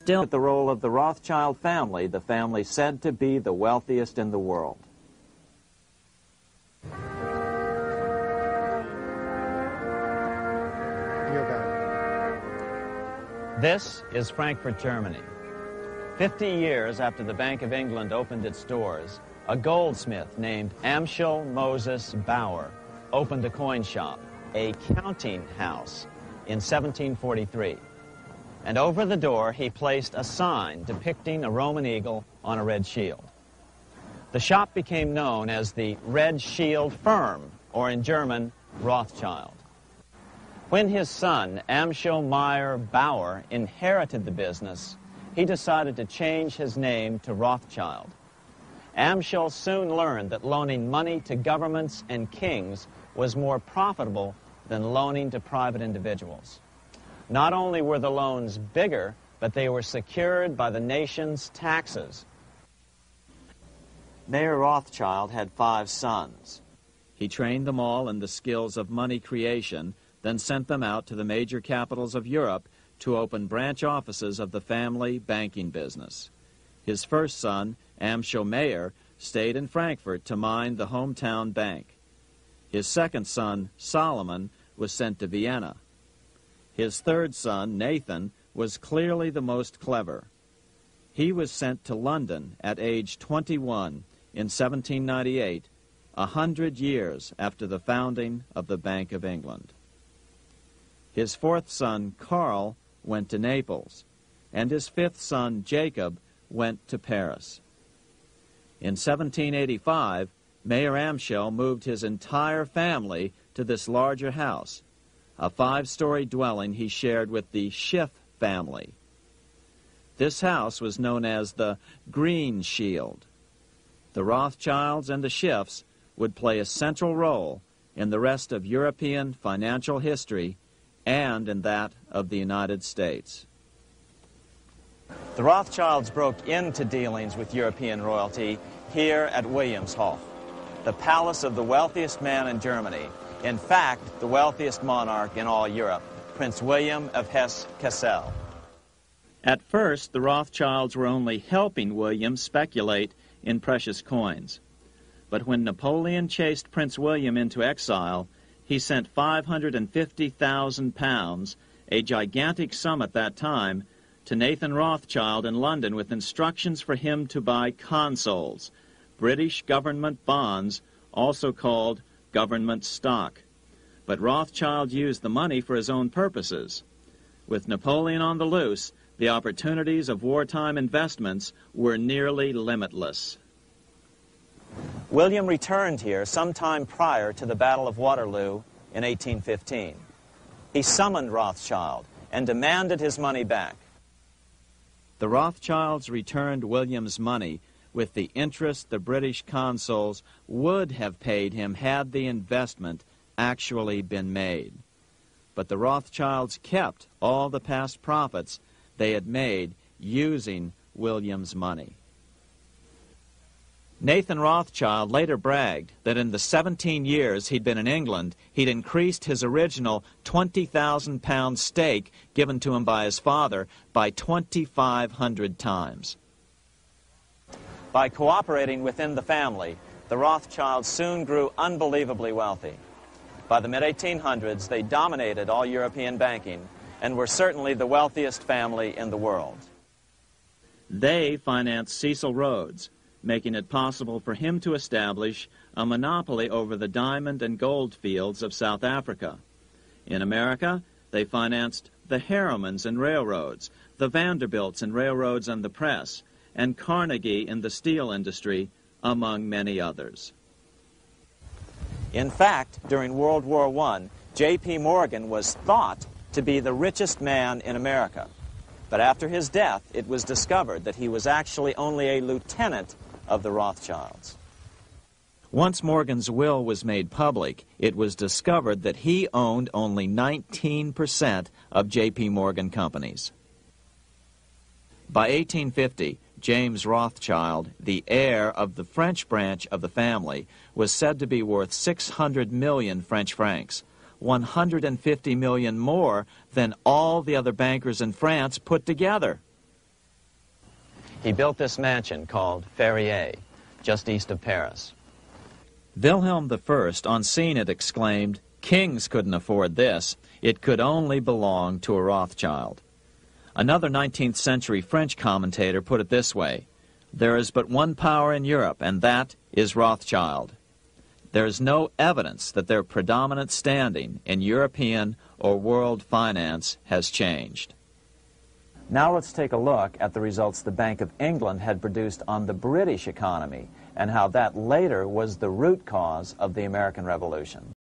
Still, the role of the Rothschild family, the family said to be the wealthiest in the world. This is Frankfurt, Germany. 50 years after the Bank of England opened its doors, a goldsmith named Amschel Moses Bauer opened a coin shop, a counting house, in 1743. And over the door he placed a sign depicting a Roman eagle on a red shield. The shop became known as the Red Shield Firm, or in German, Rothschild. When his son, Amschel Meyer Bauer, inherited the business, he decided to change his name to Rothschild. Amschel soon learned that loaning money to governments and kings was more profitable than loaning to private individuals. Not only were the loans bigger, but they were secured by the nation's taxes. Mayer Rothschild had 5 sons. He trained them all in the skills of money creation, then sent them out to the major capitals of Europe to open branch offices of the family banking business. His first son, Amschel Meyer, stayed in Frankfurt to mind the hometown bank. His second son, Solomon, was sent to Vienna. His third son, Nathan, was clearly the most clever. He was sent to London at age 21 in 1798, 100 years after the founding of the Bank of England. His fourth son, Karl, went to Naples, and his fifth son, Jacob, went to Paris. In 1785, Mayer Amschel moved his entire family to this larger house, a 5-story dwelling he shared with the Schiff family. This house was known as the Green Shield. The Rothschilds and the Schiffs would play a central role in the rest of European financial history and in that of the United States. The Rothschilds broke into dealings with European royalty here at Wilhelmshof, the palace of the wealthiest man in Germany. In fact, the wealthiest monarch in all Europe, Prince William of Hesse-Kassel. At first, the Rothschilds were only helping William speculate in precious coins. But when Napoleon chased Prince William into exile, he sent 550,000 pounds, a gigantic sum at that time, to Nathan Rothschild in London with instructions for him to buy consols, British government bonds, also called government stock. But Rothschild used the money for his own purposes. With Napoleon on the loose, the opportunities of wartime investments were nearly limitless. William returned here sometime prior to the Battle of Waterloo in 1815. He summoned Rothschild and demanded his money back. The Rothschilds returned William's money with the interest the British consuls would have paid him had the investment actually been made. But the Rothschilds kept all the past profits they had made using William's money. Nathan Rothschild later bragged that in the 17 years he'd been in England, he'd increased his original 20,000 pound stake given to him by his father by 2,500 times. By cooperating within the family, the Rothschilds soon grew unbelievably wealthy. By the mid-1800s, they dominated all European banking and were certainly the wealthiest family in the world. They financed Cecil Rhodes, making it possible for him to establish a monopoly over the diamond and gold fields of South Africa. In America, they financed the Harrimans and railroads, the Vanderbilts and railroads and the press, and Carnegie in the steel industry, among many others. In fact, during World War I, J.P. Morgan was thought to be the richest man in America. But after his death, it was discovered that he was actually only a lieutenant of the Rothschilds. Once Morgan's will was made public, it was discovered that he owned only 19% of J.P. Morgan companies. By 1850, James Rothschild, the heir of the French branch of the family, was said to be worth 600 million French francs, 150 million more than all the other bankers in France put together. He built this mansion called Fédérales, just east of Paris. Wilhelm I, on seeing it, exclaimed, "Kings couldn't afford this. It could only belong to a Rothschild." Another 19th century French commentator put it this way: "There is but one power in Europe, and that is Rothschild." There is no evidence that their predominant standing in European or world finance has changed. Now let's take a look at the results the Bank of England had produced on the British economy and how that later was the root cause of the American Revolution.